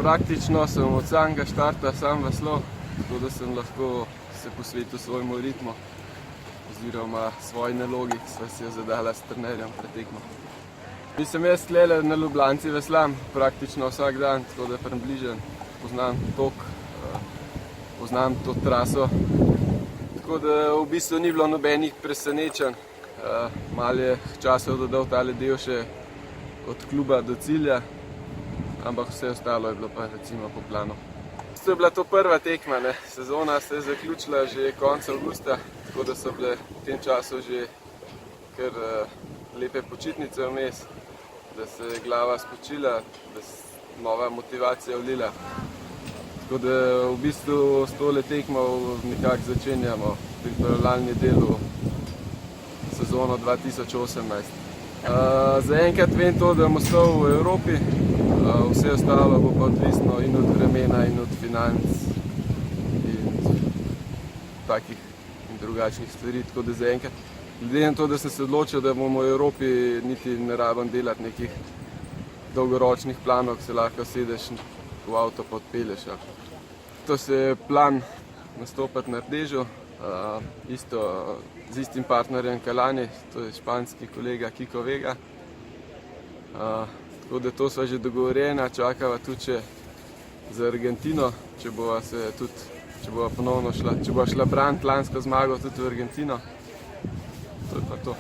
Praktično sem od samega štarta sam veslal, tako da sem lahko se posvetil svojemu ritmu oziroma svoji nalogi, ki sva si jo zadala s trenerjem pred tekmo. Mislim, jaz tlele na Ljubljanci veslam praktično vsak dan, tako da približno poznam tok, poznam to traso. Tako da v bistvu ni bilo nobenih presenečenj. Malo je časa dodal tale del še od kluba do cilja, ampak vse ostalo je bilo pa recimo po planu. To je bila to prva tekma, ne. Sezona se je zaključila že konec avgusta, tako da so bile v tem času že kar lepe počitnice vmes, da se je glava spočila, da se nova motivacija vlila. Tako da v bistvu s tole tekmo nekako začenjamo pripravljalni del v sezono 2018. Zaenkrat vem to, da bom ostal v Evropi, vse ostalo bo pa odvisno in od vremena in od financ in takih in drugačnih stvari. Tako da zaenkrat, glede na to, da sem se odločil, da bom v Evropi, niti ne rabim delati nekih dolgoročnih planov, ki se lahko sedeš v avto pa odpelješ. To se je plan nastopati na Rdežu, isto z istim partnerjem Kalani, to je španski kolega Kiko Vega. Tako da to sva že dogovorjena, čakava tudi še za Argentino, če bova ponovno šla, če bova šla braniti lansko zmago tudi v Argentino. To je pa to.